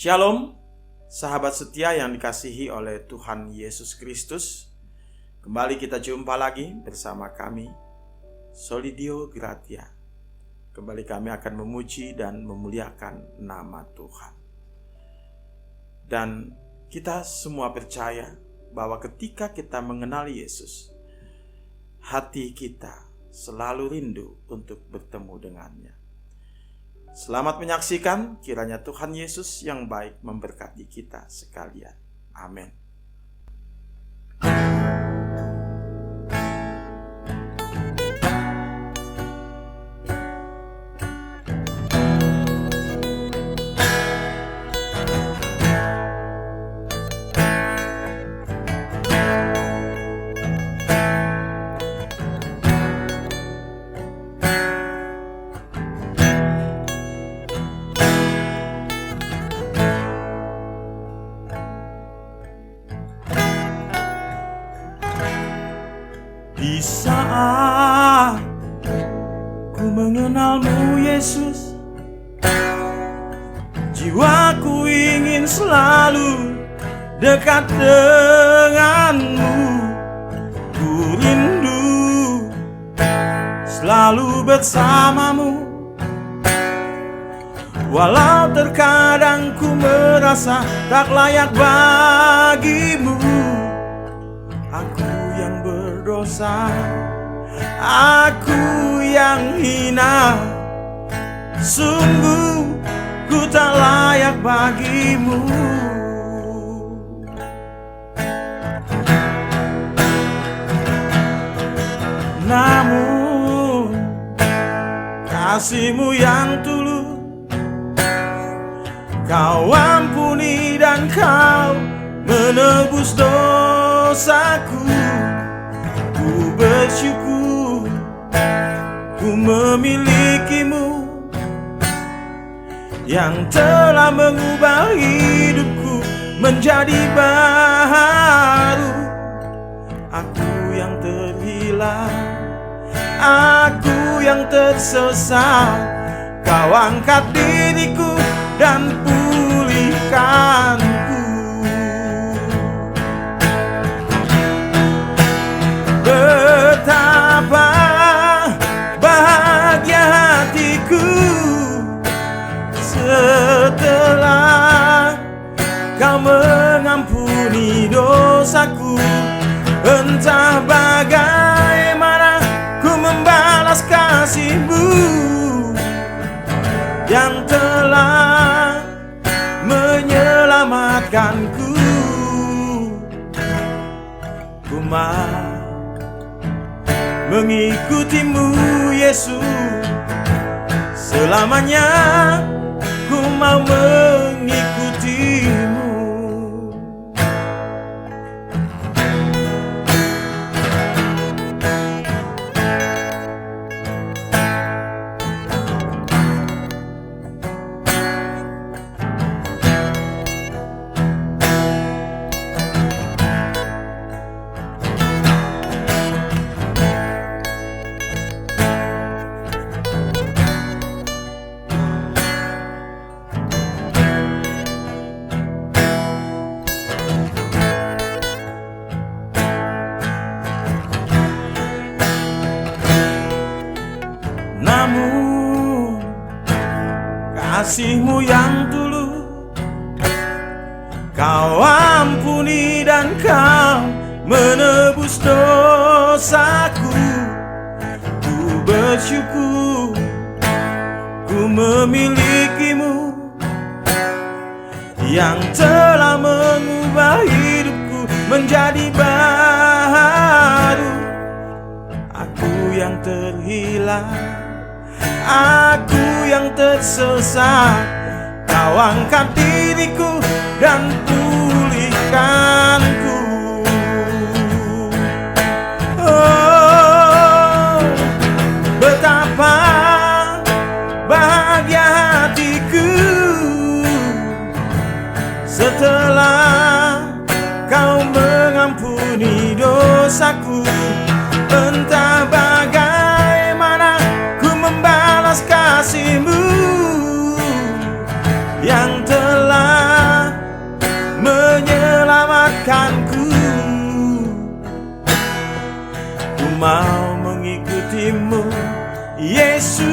Shalom, sahabat setia yang dikasihi oleh Tuhan Yesus Kristus. Kembali kita jumpa lagi bersama kami, Solidio Gratia. Kembali kami akan memuji dan memuliakan nama Tuhan. Dan kita semua percaya bahwa ketika kita mengenal Yesus, hati kita selalu rindu untuk bertemu dengannya. Selamat menyaksikan, kiranya Tuhan Yesus yang baik memberkati kita sekalian. Amin. Di saat ku mengenalmu Yesus, jiwaku ingin selalu dekat denganmu. Ku rindu selalu bersamamu, walau terkadang ku merasa tak layak bagimu. Aku yang berdosa, aku yang hina, sungguh ku tak layak bagimu. Namun kasih-Mu yang tulus, Kau ampuni dan Kau menebus dosaku. Ku bersyukur ku memilikimu, yang telah mengubah hidupku menjadi baru. Aku yang terhilang, aku yang tersesat, Kau angkat diriku dan pulihkanku. Betapa bahagia hatiku setelah Kau mengampuni dosaku. Entah bagaimana ku membalas kasih-Mu yang telah menyelamatkanku. Ku mau mengikuti-Mu Yesus, selamanya ku mau mengikuti-Mu. Namun kasih-Mu yang tulus, Kau ampuni dan Kau menebus dosaku. Ku bersyukur ku memilikimu, yang telah mengubah hidupku menjadi baru. Aku yang terhilang, aku yang tersesat, Kau angkat diriku dan pulihkanku. Oh, betapa bahagia hatiku setelah Kau mengampuni dosaku. Entah bagaimana ku membalas kasih-Mu yang telah Yesus.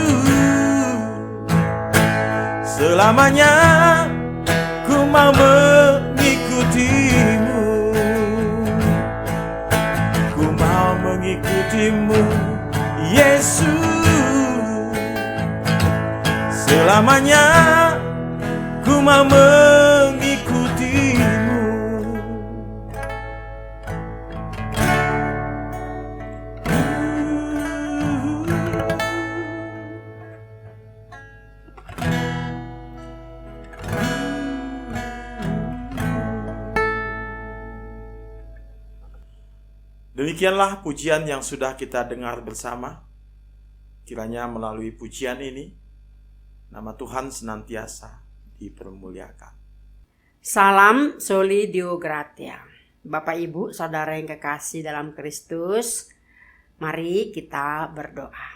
Selamanya ku mau mengikutimu, ku mau mengikutimu Yesus. Selamanya ku mau mengikutimu. Demikianlah pujian yang sudah kita dengar bersama. Kiranya melalui pujian ini, nama Tuhan senantiasa dipermuliakan. Salam Soli Deo Gratia. Bapak Ibu, Saudara yang kekasih dalam Kristus, mari kita berdoa.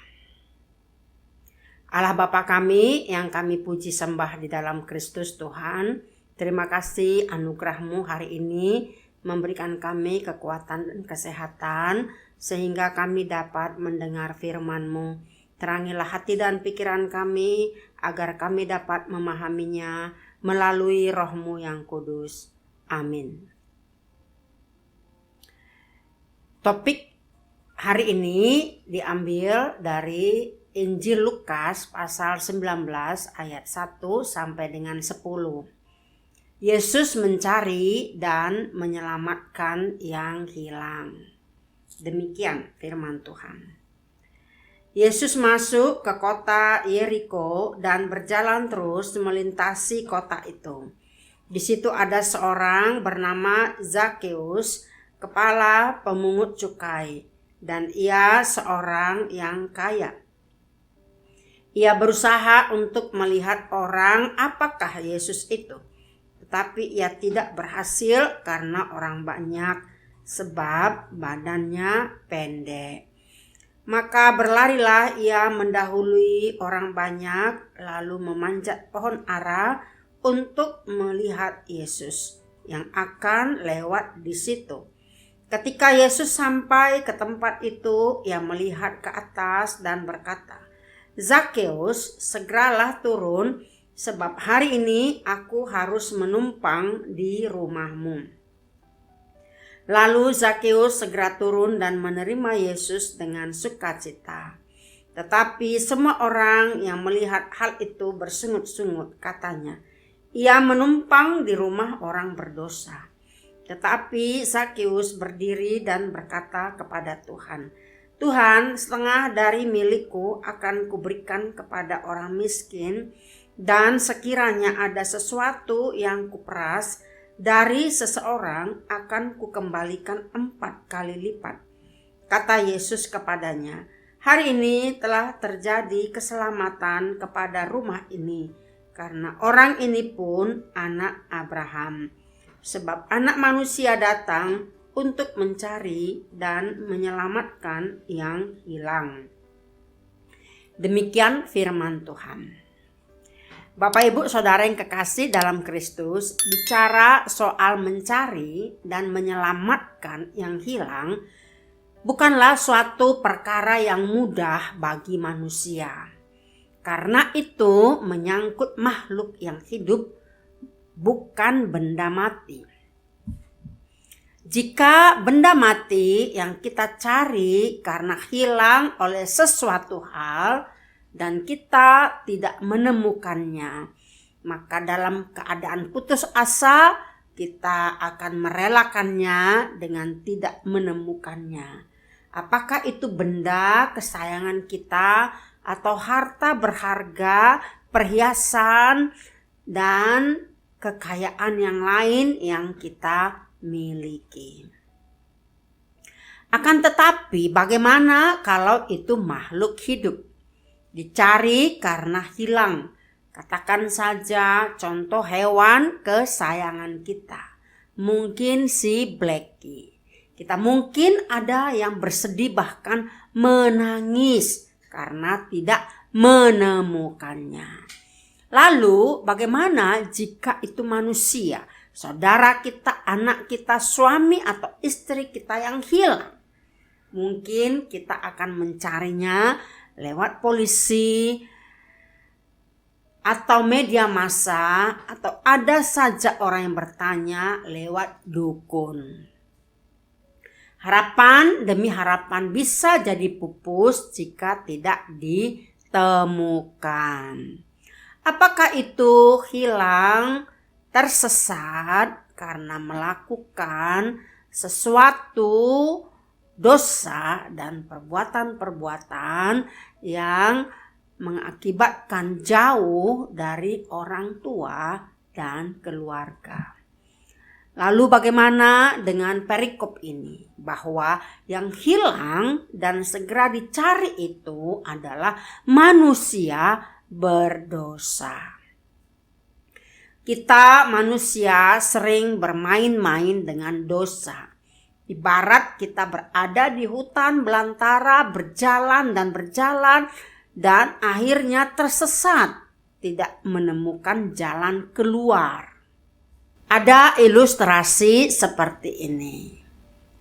Allah Bapa kami yang kami puji sembah di dalam Kristus Tuhan, terima kasih anugerah-Mu hari ini memberikan kami kekuatan dan kesehatan sehingga kami dapat mendengar firman-Mu. Terangilah hati dan pikiran kami agar kami dapat memahaminya melalui Roh-Mu yang kudus. Amin. Topik hari ini diambil dari Injil Lukas pasal 19 ayat 1 sampai dengan 10. Yesus mencari dan menyelamatkan yang hilang. Demikian firman Tuhan. Yesus masuk ke kota Yeriko dan berjalan terus melintasi kota itu. Di situ ada seorang bernama Zakheus, kepala pemungut cukai, dan ia seorang yang kaya. Ia berusaha untuk melihat orang apakah Yesus itu, tetapi ia tidak berhasil karena orang banyak, sebab badannya pendek. Maka berlarilah ia mendahului orang banyak, lalu memanjat pohon ara untuk melihat Yesus yang akan lewat di situ. Ketika Yesus sampai ke tempat itu, ia melihat ke atas dan berkata, "Zakheus, segeralah turun, sebab hari ini aku harus menumpang di rumahmu." Lalu Zakheus segera turun dan menerima Yesus dengan sukacita. Tetapi semua orang yang melihat hal itu bersungut-sungut, katanya, "Ia menumpang di rumah orang berdosa." Tetapi Zakheus berdiri dan berkata kepada Tuhan, "Tuhan, setengah dari milikku akan kuberikan kepada orang miskin, dan sekiranya ada sesuatu yang kuperas dari seseorang akan kukembalikan 4 kali lipat." Kata Yesus kepadanya, "Hari ini telah terjadi keselamatan kepada rumah ini, karena orang ini pun anak Abraham. Sebab anak manusia datang untuk mencari dan menyelamatkan yang hilang." Demikian firman Tuhan. Bapak Ibu Saudara yang kekasih dalam Kristus, bicara soal mencari dan menyelamatkan yang hilang bukanlah suatu perkara yang mudah bagi manusia. Karena itu menyangkut makhluk yang hidup, bukan benda mati. Jika benda mati yang kita cari karena hilang oleh sesuatu hal dan kita tidak menemukannya, maka dalam keadaan putus asa kita akan merelakannya dengan tidak menemukannya. Apakah itu benda kesayangan kita atau harta berharga, perhiasan, dan kekayaan yang lain yang kita miliki. Akan tetapi bagaimana kalau itu makhluk hidup? Dicari karena hilang. Katakan saja contoh hewan kesayangan kita. Mungkin si Blackie. Kita mungkin ada yang bersedih bahkan menangis karena tidak menemukannya. Lalu bagaimana jika itu manusia, saudara kita, anak kita, suami atau istri kita yang hilang? Mungkin kita akan mencarinya lewat polisi, atau media massa, atau ada saja orang yang bertanya lewat dukun. Harapan demi harapan bisa jadi pupus jika tidak ditemukan. Apakah itu hilang, tersesat karena melakukan sesuatu dosa dan perbuatan-perbuatan yang mengakibatkan jauh dari orang tua dan keluarga. Lalu bagaimana dengan perikop ini? Bahwa yang hilang dan segera dicari itu adalah manusia berdosa. Kita manusia sering bermain-main dengan dosa. Ibarat kita berada di hutan belantara, berjalan dan akhirnya tersesat, tidak menemukan jalan keluar. Ada ilustrasi seperti ini.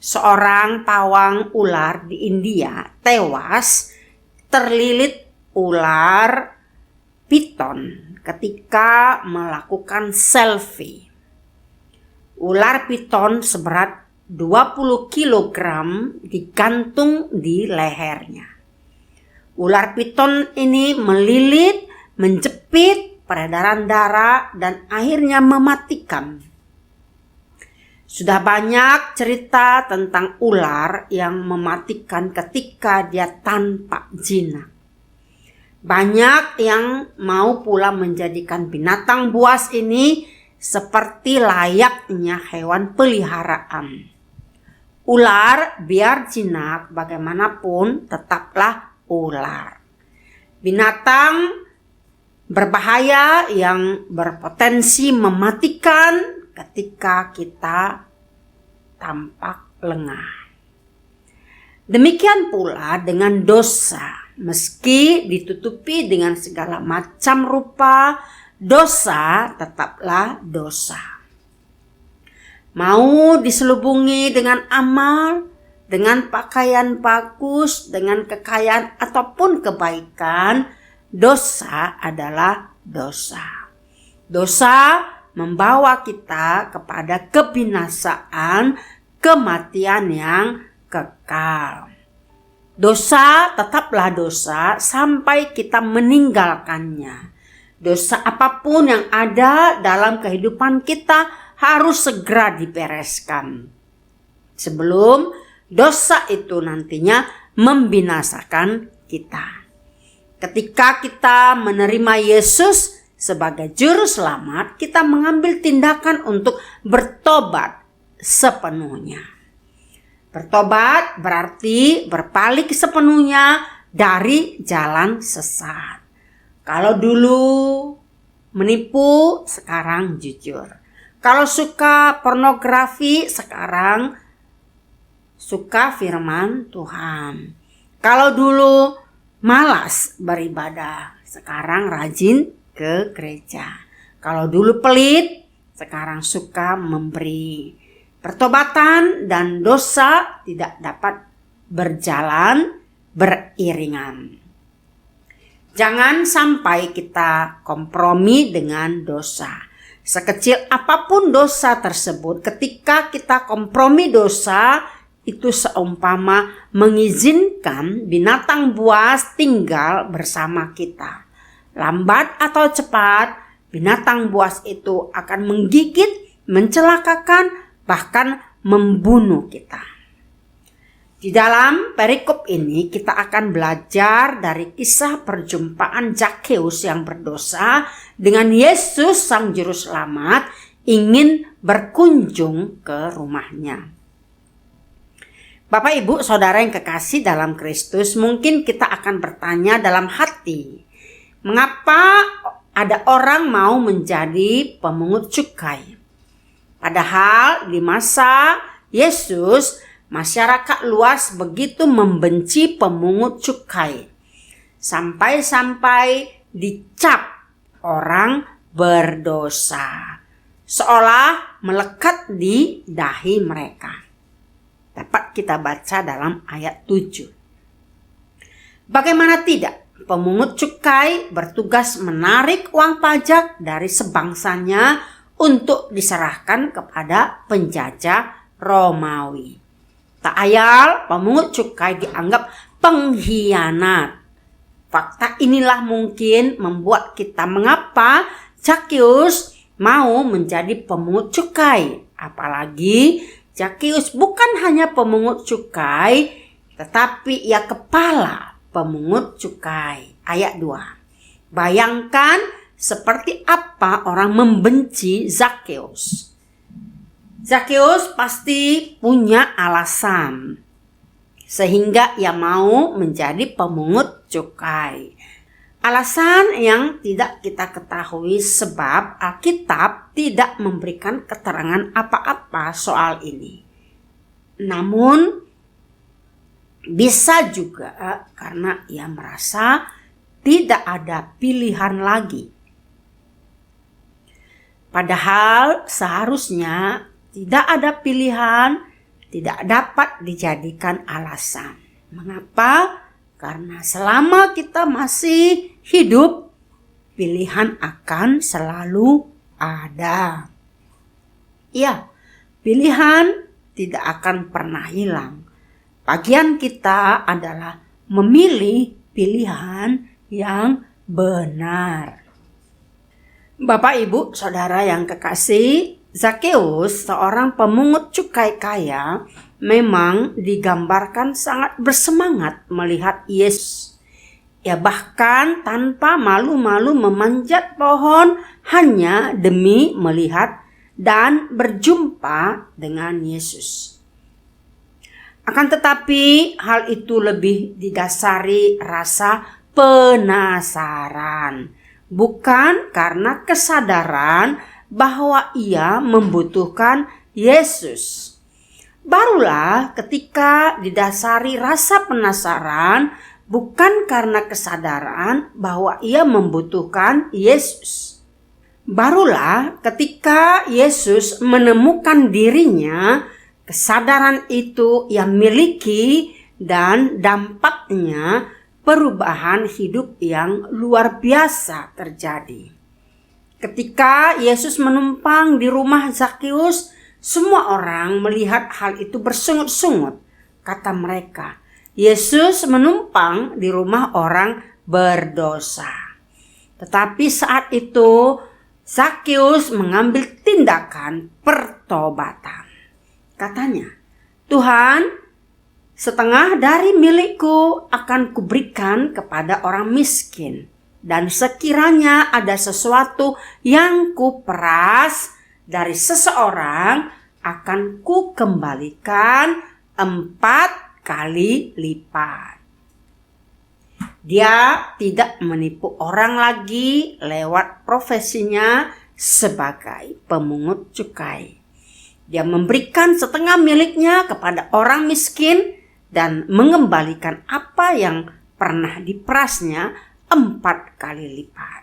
Seorang pawang ular di India tewas terlilit ular piton ketika melakukan selfie. Ular piton seberat 20 kg digantung di lehernya. Ular piton ini melilit, menjepit peredaran darah dan akhirnya mematikan. Sudah banyak cerita tentang ular yang mematikan ketika dia tanpa jinak. Banyak yang mau pula menjadikan binatang buas ini seperti layaknya hewan peliharaan. Ular biar jinak bagaimanapun tetaplah ular. Binatang berbahaya yang berpotensi mematikan ketika kita tampak lengah. Demikian pula dengan dosa. Meski ditutupi dengan segala macam rupa, dosa tetaplah dosa. Mau diselubungi dengan amal, dengan pakaian bagus, dengan kekayaan ataupun kebaikan, dosa adalah dosa. Dosa membawa kita kepada kebinasaan, kematian yang kekal. Dosa tetaplah dosa sampai kita meninggalkannya. Dosa apapun yang ada dalam kehidupan kita harus segera dibereskan sebelum dosa itu nantinya membinasakan kita. Ketika kita menerima Yesus sebagai juru selamat, kita mengambil tindakan untuk bertobat sepenuhnya. Bertobat berarti berpaling sepenuhnya dari jalan sesat. Kalau dulu menipu, sekarang jujur. Kalau suka pornografi, sekarang suka firman Tuhan. Kalau dulu malas beribadah, sekarang rajin ke gereja. Kalau dulu pelit, sekarang suka memberi. Pertobatan dan dosa tidak dapat berjalan beriringan. Jangan sampai kita kompromi dengan dosa. Sekecil apapun dosa tersebut, ketika kita kompromi dosa, itu seumpama mengizinkan binatang buas tinggal bersama kita. Lambat atau cepat, binatang buas itu akan menggigit, mencelakakan, bahkan membunuh kita. Di dalam perikop ini kita akan belajar dari kisah perjumpaan Zakheus yang berdosa dengan Yesus sang juru selamat ingin berkunjung ke rumahnya. Bapak, Ibu, Saudara yang kekasih dalam Kristus, mungkin kita akan bertanya dalam hati, mengapa ada orang mau menjadi pemungut cukai? Padahal di masa Yesus, masyarakat luas begitu membenci pemungut cukai. Sampai-sampai dicap orang berdosa. Seolah melekat di dahi mereka. Dapat kita baca dalam ayat 7. Bagaimana tidak, pemungut cukai bertugas menarik uang pajak dari sebangsanya untuk diserahkan kepada penjajah Romawi. Tak ayal, pemungut cukai dianggap pengkhianat. Fakta inilah mungkin membuat kita mengapa Zakeus mau menjadi pemungut cukai. Apalagi Zakeus bukan hanya pemungut cukai, tetapi ia kepala pemungut cukai. Ayat 2. Bayangkan seperti apa orang membenci Zakeus. Zakeus pasti punya alasan sehingga ia mau menjadi pemungut cukai. Alasan yang tidak kita ketahui sebab Alkitab tidak memberikan keterangan apa-apa soal ini. Namun bisa juga karena ia merasa tidak ada pilihan lagi. Padahal seharusnya tidak ada pilihan, tidak dapat dijadikan alasan. Mengapa? Karena selama kita masih hidup, pilihan akan selalu ada. Ya, pilihan tidak akan pernah hilang. Bagian kita adalah memilih pilihan yang benar. Bapak, Ibu, Saudara yang kekasih, Zakeus, seorang pemungut cukai kaya, memang digambarkan sangat bersemangat melihat Yesus. Ia bahkan tanpa malu-malu memanjat pohon hanya demi melihat dan berjumpa dengan Yesus. Akan tetapi hal itu lebih didasari rasa penasaran, bukan karena kesadaran bahwa ia membutuhkan Yesus. Barulah ketika didasari rasa penasaran, bukan karena kesadaran bahwa ia membutuhkan Yesus. Barulah ketika Yesus menemukan dirinya, kesadaran itu ia miliki dan dampaknya perubahan hidup yang luar biasa terjadi. Ketika Yesus menumpang di rumah Zakeus, semua orang melihat hal itu bersungut-sungut. Kata mereka, Yesus menumpang di rumah orang berdosa. Tetapi saat itu Zakeus mengambil tindakan pertobatan. Katanya, Tuhan, setengah dari milikku akan kuberikan kepada orang miskin. Dan sekiranya ada sesuatu yang kuperas dari seseorang, akan kukembalikan 4 kali lipat. Dia tidak menipu orang lagi lewat profesinya sebagai pemungut cukai. Dia memberikan setengah miliknya kepada orang miskin dan mengembalikan apa yang pernah diperasnya 4 kali lipat.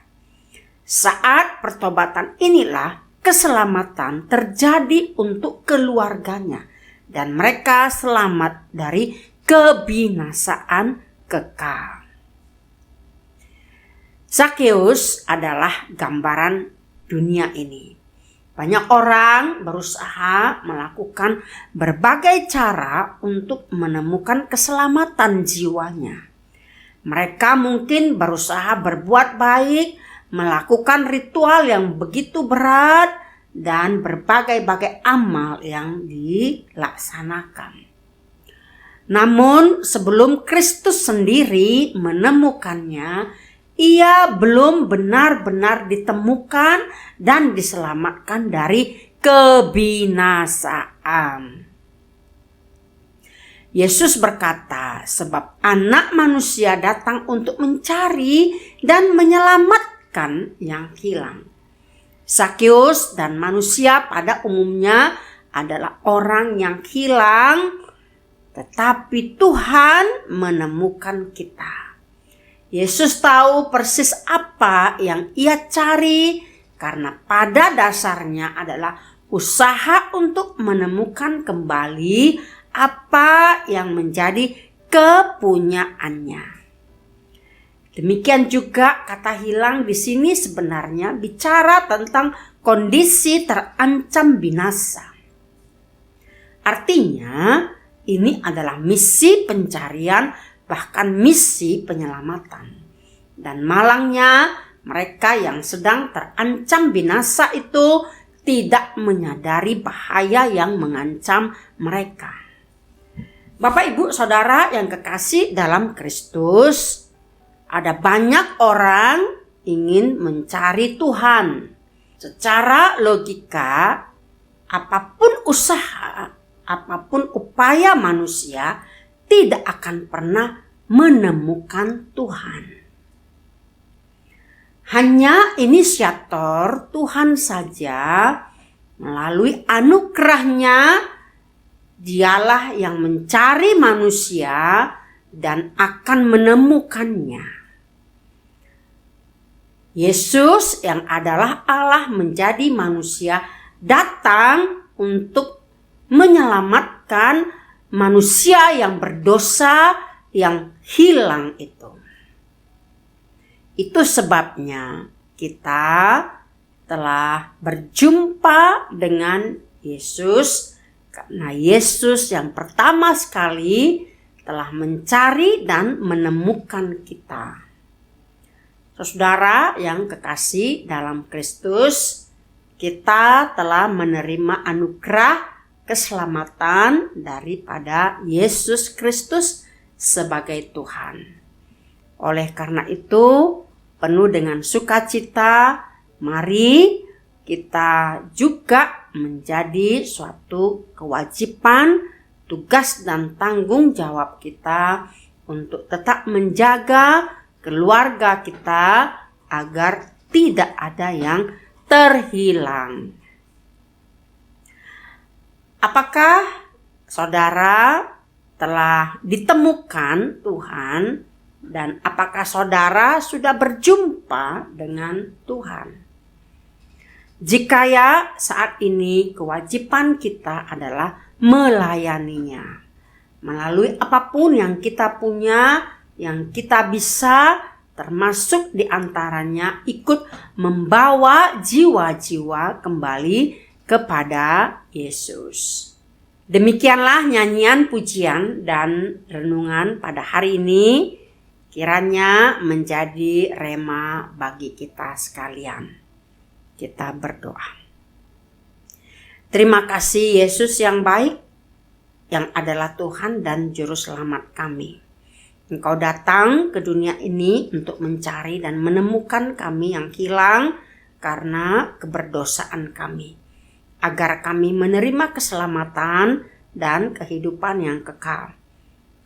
Saat pertobatan inilah keselamatan terjadi untuk keluarganya dan mereka selamat dari kebinasaan kekal. Zakeus adalah gambaran dunia ini. Banyak orang berusaha melakukan berbagai cara untuk menemukan keselamatan jiwanya. Mereka mungkin berusaha berbuat baik, melakukan ritual yang begitu berat, dan berbagai-bagai amal yang dilaksanakan. Namun sebelum Kristus sendiri menemukannya, ia belum benar-benar ditemukan dan diselamatkan dari kebinasaan. Yesus berkata, sebab Anak Manusia datang untuk mencari dan menyelamatkan yang hilang. Zakeus dan manusia pada umumnya adalah orang yang hilang, tetapi Tuhan menemukan kita. Yesus tahu persis apa yang ia cari, karena pada dasarnya adalah usaha untuk menemukan kembali apa yang menjadi kepunyaannya. Demikian juga kata hilang di sini sebenarnya bicara tentang kondisi terancam binasa. Artinya, ini adalah misi pencarian, bahkan misi penyelamatan. Dan malangnya mereka yang sedang terancam binasa itu tidak menyadari bahaya yang mengancam mereka. Bapak, Ibu, Saudara yang kekasih dalam Kristus, ada banyak orang ingin mencari Tuhan. Secara logika, apapun usaha, apapun upaya manusia tidak akan pernah menemukan Tuhan. Hanya inisiator Tuhan saja melalui anugerahnya, dialah yang mencari manusia dan akan menemukannya. Yesus yang adalah Allah menjadi manusia datang untuk menyelamatkan manusia yang berdosa yang hilang itu. Itu sebabnya kita telah berjumpa dengan Yesus, karena Yesus yang pertama sekali telah mencari dan menemukan kita. Saudara yang kekasih dalam Kristus, kita telah menerima anugerah keselamatan daripada Yesus Kristus sebagai Tuhan. Oleh karena itu, penuh dengan sukacita, mari kita juga menjadi suatu kewajiban, tugas dan tanggung jawab kita untuk tetap menjaga keluarga kita agar tidak ada yang terhilang. Apakah saudara telah ditemukan Tuhan dan apakah saudara sudah berjumpa dengan Tuhan? Jika ya, saat ini kewajiban kita adalah melayaninya. Melalui apapun yang kita punya, yang kita bisa, termasuk diantaranya ikut membawa jiwa-jiwa kembali kepada Yesus. Demikianlah nyanyian pujian dan renungan pada hari ini, kiranya menjadi rema bagi kita sekalian. Kita berdoa. Terima kasih Yesus yang baik, yang adalah Tuhan dan Juru Selamat kami. Engkau datang ke dunia ini untuk mencari dan menemukan kami yang hilang karena keberdosaan kami, agar kami menerima keselamatan dan kehidupan yang kekal.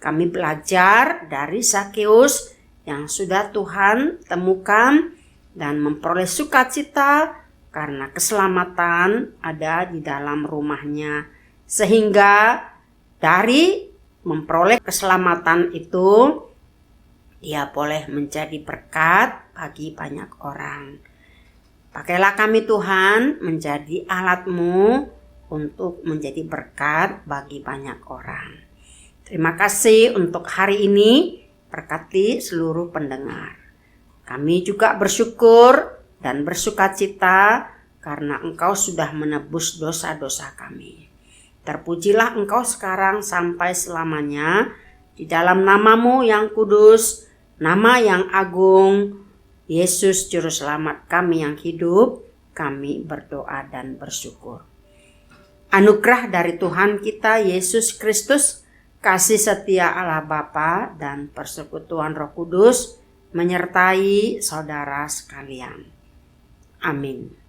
Kami belajar dari Zakeus yang sudah Tuhan temukan dan memperoleh sukacita karena keselamatan ada di dalam rumahnya, sehingga dari memperoleh keselamatan itu, dia boleh menjadi berkat bagi banyak orang. Pakailah kami Tuhan menjadi alat-Mu untuk menjadi berkat bagi banyak orang. Terima kasih untuk hari ini, berkati seluruh pendengar. Kami juga bersyukur dan bersukacita karena Engkau sudah menebus dosa-dosa kami. Terpujilah Engkau sekarang sampai selamanya di dalam nama-Mu yang kudus, nama yang agung, Yesus Juru Selamat kami yang hidup, kami berdoa dan bersyukur. Anugerah dari Tuhan kita Yesus Kristus, kasih setia Allah Bapa dan persekutuan Roh Kudus menyertai saudara sekalian. Amin.